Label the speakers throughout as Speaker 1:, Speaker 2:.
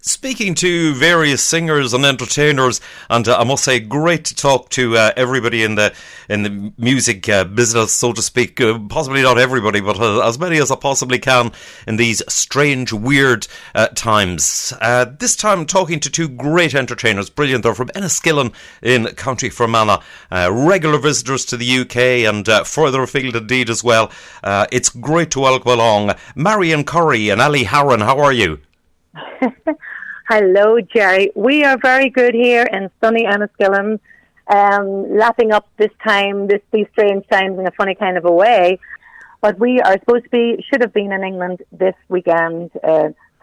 Speaker 1: Speaking to various singers and entertainers, and I must say, great to talk to everybody in the music business, so to speak. Possibly not everybody, but as many as I possibly can in these strange, weird times. This time, talking to two great entertainers, brilliant. They're from Enniskillen in County Fermanagh, regular visitors to the UK and further afield indeed as well. It's great to welcome along Marian Curry and Ali Harron. How are you?
Speaker 2: Hello, Jerry. We are very good here in sunny Enniskillen, lapping up these strange times in a funny kind of a way. But we are should have been in England this weekend,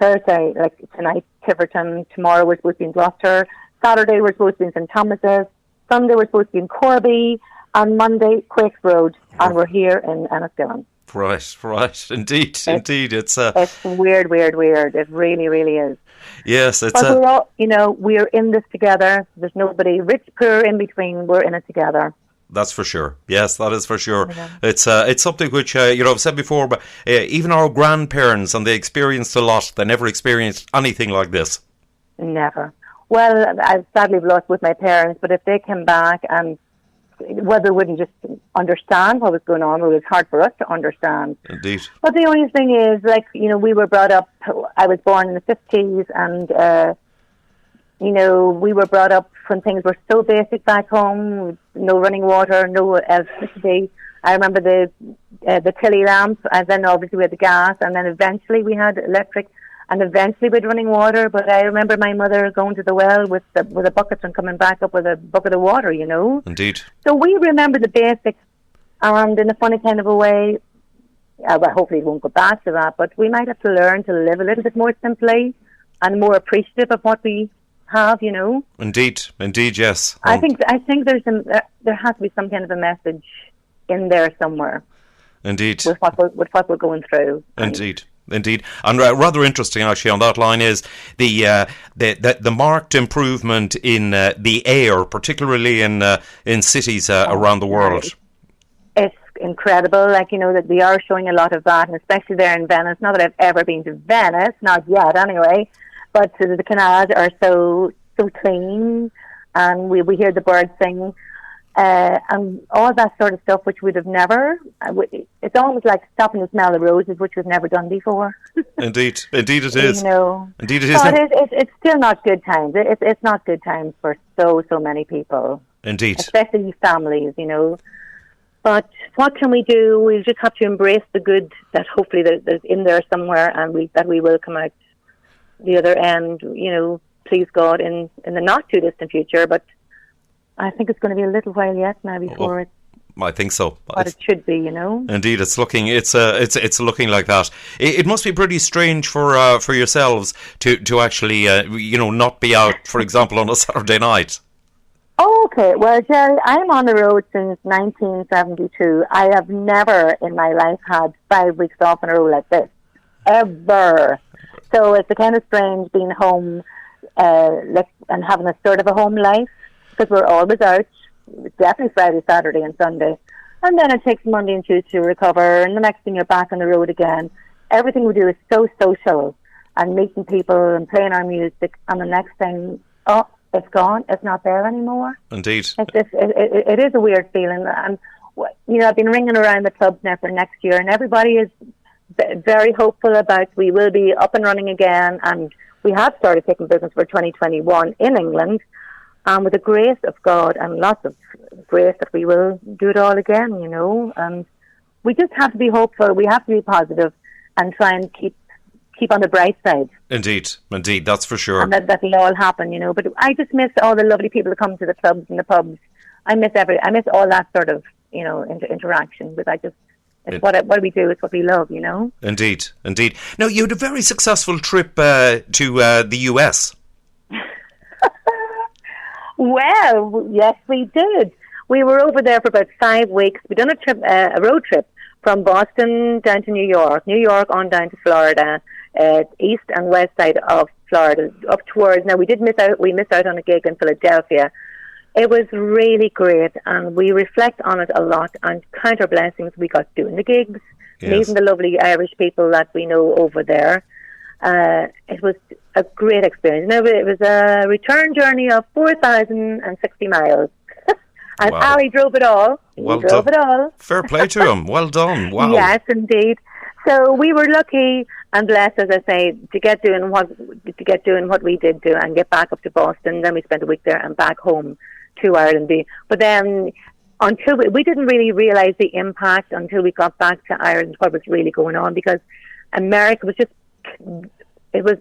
Speaker 2: Thursday, like tonight, Tiverton. Tomorrow we're supposed to be in Gloucester. Saturday we're supposed to be in St Thomas's. Sunday we're supposed to be in Corby. And Monday, Quakes Road. And we're here in Enniskillen.
Speaker 1: Right. Indeed. It's
Speaker 2: weird. It really, really is.
Speaker 1: Yes,
Speaker 2: but we're all, we're in this together. There's nobody rich, poor in between. We're in it together.
Speaker 1: That's for sure. Yes, that is for sure. Yeah. It's something which I've said before, but even our grandparents, and they experienced a lot. They never experienced anything like this.
Speaker 2: Never. Well, I've sadly lost with my parents, but if they came back and whether we wouldn't just understand what was going on, it was hard for us to understand.
Speaker 1: Indeed.
Speaker 2: But the only thing is, we were brought up, I was born in the 50s, and, we were brought up when things were so basic back home, no running water, no electricity. I remember the tilly lamp, and then obviously we had the gas, and then eventually we had electric, and eventually we had running water. But I remember my mother going to the well with a bucket and coming back up with a bucket of water,
Speaker 1: Indeed.
Speaker 2: So we remember the basics, and in a funny kind of a way, well, hopefully it won't go back to that, but we might have to learn to live a little bit more simply and more appreciative of what we have,
Speaker 1: Indeed, yes.
Speaker 2: I think there has to be some kind of a message in there somewhere.
Speaker 1: Indeed.
Speaker 2: With what we're going through.
Speaker 1: Indeed. And rather interesting, actually, on that line is the marked improvement in the air, particularly in cities around the world.
Speaker 2: It's incredible, that we are showing a lot of that, and especially there in Venice. Not that I've ever been to Venice, not yet anyway, but the canals are so clean, and we hear the birds sing. And all that sort of stuff, which we'd have never. It's almost like stopping to smell the roses, which we've never done before.
Speaker 1: Indeed it is. Indeed it is.
Speaker 2: But it's still not good times. It's not good times for so many people.
Speaker 1: Indeed,
Speaker 2: especially families. But what can we do? We just have to embrace the good that hopefully there's in there somewhere, and we will come out the other end. Please God, in the not too distant future, but. I think it's going to be a little while yet now before it's.
Speaker 1: I think so.
Speaker 2: What it should be,
Speaker 1: Indeed, it's looking looking like that. It must be pretty strange for yourselves to actually not be out, for example, on a Saturday night.
Speaker 2: Okay, well, Jerry, I'm on the road since 1972. I have never in my life had 5 weeks off in a row like this, ever. So it's kind of strange being home, and having a sort of a home life. Because we're always out, definitely Friday, Saturday and Sunday. And then it takes Monday and Tuesday to recover, and the next thing you're back on the road again. Everything we do is so social, and meeting people and playing our music, and the next thing, it's gone, it's not there anymore.
Speaker 1: Indeed.
Speaker 2: It is a weird feeling. And, I've been ringing around the clubs now for next year, and everybody is very hopeful about we will be up and running again, and we have started taking business for 2021 in England. With the grace of God and lots of grace that we will do it all again, And we just have to be hopeful. We have to be positive and try and keep on the bright side.
Speaker 1: Indeed, that's for sure.
Speaker 2: And that will all happen, But I just miss all the lovely people that come to the clubs and the pubs. I miss all that sort of, interaction. But it's what we do. It's what we love,
Speaker 1: Indeed. Now, you had a very successful trip to the US.
Speaker 2: Well, yes, we did. We were over there for about 5 weeks. We done a road trip from Boston down to New York on down to Florida, east and west side of Florida, up towards. Now we missed out on a gig in Philadelphia. It was really great, and we reflect on it a lot and count our blessings. We got doing the gigs, meeting the lovely Irish people that we know over there. It was a great experience. No, it was a return journey of 4,060 miles. And
Speaker 1: Wow.
Speaker 2: Ali drove it all.
Speaker 1: Well
Speaker 2: He drove
Speaker 1: done.
Speaker 2: it all.
Speaker 1: Fair play to him. Well done. Wow.
Speaker 2: Yes, indeed. So we were lucky and blessed, as I say, to get doing what we did do and get back up to Boston. Then we spent a week there and back home to Ireland. But then, until we didn't really realise the impact until we got back to Ireland, what was really going on, because America was just. It was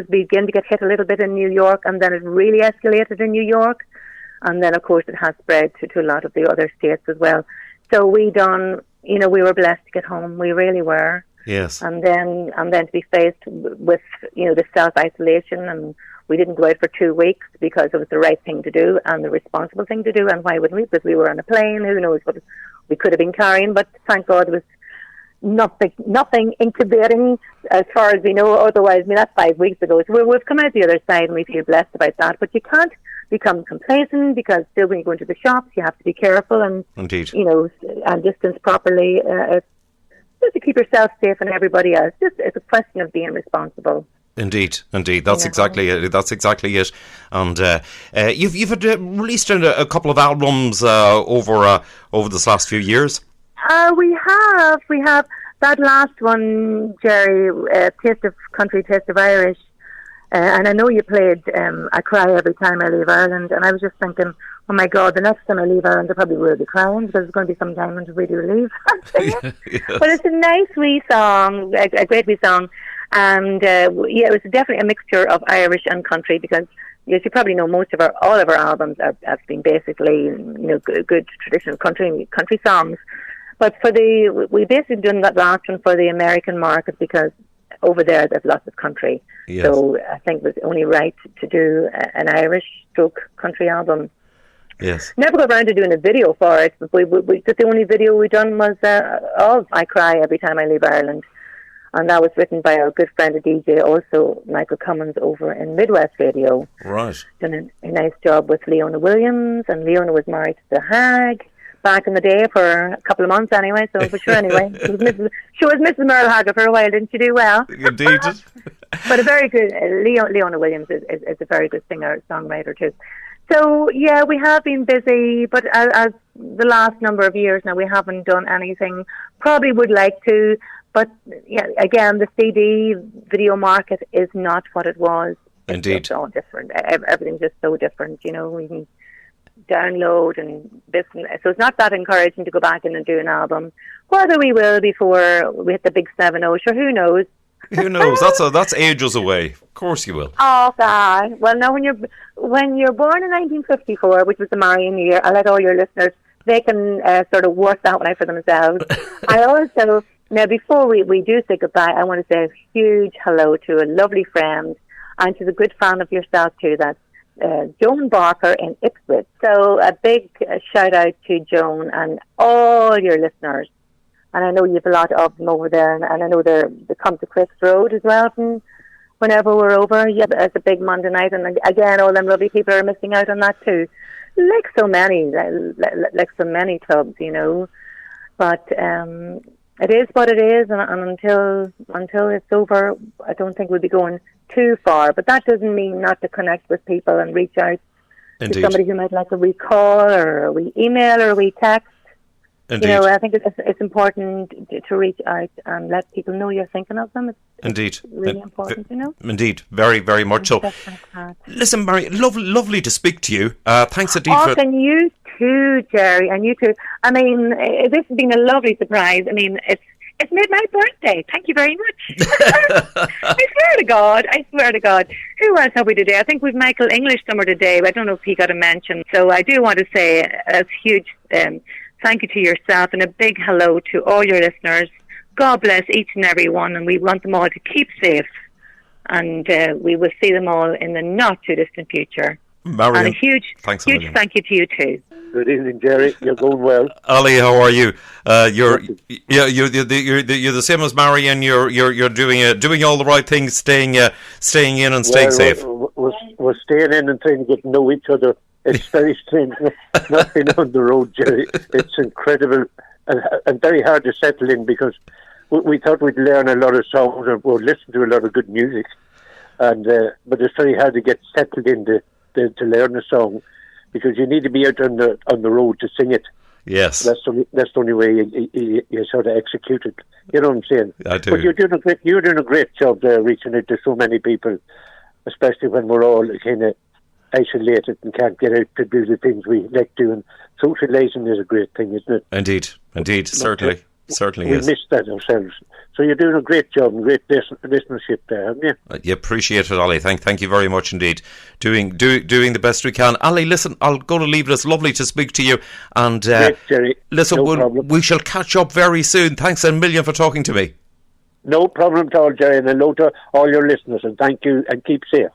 Speaker 2: beginning to get hit a little bit in New York, and then it really escalated in New York, and then of course it has spread to a lot of the other states as well. So we were blessed to get home. We really were.
Speaker 1: Yes.
Speaker 2: And then to be faced with the self-isolation, and we didn't go out for 2 weeks because it was the right thing to do and the responsible thing to do. And why wouldn't we? Because we were on a plane. Who knows what we could have been carrying? But thank God it was nothing incubating as far as we know. Otherwise, I mean, that's 5 weeks ago. So we've come out the other side, and we feel blessed about that. But you can't become complacent, because still when you go into the shops, you have to be careful and
Speaker 1: Indeed.
Speaker 2: And distance properly. Just to keep yourself safe and everybody else. It's a question of being responsible.
Speaker 1: Indeed. That's exactly it. That's exactly it. And you've had released a couple of albums over this last few years.
Speaker 2: We have that last one, Jerry, Taste of Country, Taste of Irish. And I know you played I Cry Every Time I Leave Ireland, and I was just thinking, oh my God, the next time I leave Ireland I probably will be crying, because it's going to be some time until we do leave.
Speaker 1: Yes.
Speaker 2: But it's a nice wee song, a great wee song, and it was definitely a mixture of Irish and country, because as you probably know, all of our albums have been basically good traditional country songs. But we basically done that last one for the American market, because over there's lots of country.
Speaker 1: Yes.
Speaker 2: So I think it was only right to do an Irish stroke country album.
Speaker 1: Yes.
Speaker 2: Never got around to doing a video for it, but the only video we done was of I Cry Every Time I Leave Ireland. And that was written by our good friend, a DJ, also Michael Cummins, over in Midwest Radio.
Speaker 1: Right.
Speaker 2: Done a nice job with Leona Williams, and Leona was married to the Hag back in the day for a couple of months anyway, so for sure anyway. She was Mrs. Merle Haggard for a while, didn't she do well?
Speaker 1: Indeed.
Speaker 2: But a very good, Leona Williams is a very good singer, songwriter too. So yeah, we have been busy, but as the last number of years now, we haven't done anything. Probably would like to, but yeah, again, the CD video market is not what it was.
Speaker 1: Indeed.
Speaker 2: It's all different. Everything's just so different, we can download and this, and so it's not that encouraging to go back in and do an album. Whether we will before we hit the big 7-0, sure, who knows?
Speaker 1: Who knows? That's ages away. Of course you will.
Speaker 2: Oh God! Well, no, when you're born in 1954, which was the Marian year, I'll let all your listeners, they can sort of work that one out for themselves. I also, now before we do say goodbye, I want to say a huge hello to a lovely friend, and to the good fan of yourself too, that's Joan Barker in Ipswich. So a big shout out to Joan and all your listeners. And I know you have a lot of them over there, and I know they come to Cricks Road as well from whenever we're over. Yeah, it's a big Monday night, and again, all them lovely people are missing out on that too. Like so many clubs, But it is what it is, and until it's over, I don't think we'll be going too far. But that doesn't mean not to connect with people and reach out
Speaker 1: Indeed.
Speaker 2: to somebody who might like a wee call or a wee email or a wee text.
Speaker 1: Indeed.
Speaker 2: I think it's important to reach out and let people know you're thinking of them. It's really important,
Speaker 1: Indeed, very, very much so. Listen, Mary, lovely to speak to you. Thanks indeed for...
Speaker 2: And you too, Jerry, and you too. I mean, this has been a lovely surprise. I mean, it's made my birthday. Thank you very much. I swear to God. Who else have we today? I think we've Michael English somewhere today, but I don't know if he got a mention. So I do want to say a huge thank you to yourself, and a big hello to all your listeners. God bless each and every one, and we want them all to keep safe. And we will see them all in the not too distant future.
Speaker 1: Marian,
Speaker 2: and a huge thank you to you too.
Speaker 3: Good evening, Jerry. You're going well.
Speaker 1: Ali, how are you? You're the same as Marian. You're doing all the right things, staying in and staying safe.
Speaker 3: We're staying in and trying to get to know each other. It's very strange not being on the road, Jerry. It's incredible and very hard to settle in, because we thought we'd learn a lot of songs and we'd listen to a lot of good music. and but it's very hard to get settled in to learn a song, because you need to be out on the road to sing it.
Speaker 1: Yes,
Speaker 3: that's the only way you sort of execute it. You know what I'm saying?
Speaker 1: I do.
Speaker 3: But you're doing a great job there, reaching out to so many people, especially when we're all kind of isolated and can't get out to do the things we like doing. Socialising is a great thing, isn't it?
Speaker 1: Indeed, certainly
Speaker 3: we
Speaker 1: is.
Speaker 3: miss that ourselves. So you're doing a great job and great listenership there, haven't you?
Speaker 1: You appreciate it, Ali. Thank you very much indeed. Doing the best we can. Ali, listen, I'll go to leave it. It's lovely to speak to you. And
Speaker 3: great, Jerry.
Speaker 1: Listen,
Speaker 3: No problem.
Speaker 1: we shall catch up very soon. Thanks a million for talking to me.
Speaker 3: No problem at all, Jerry, and hello to all your listeners, and thank you, and keep safe.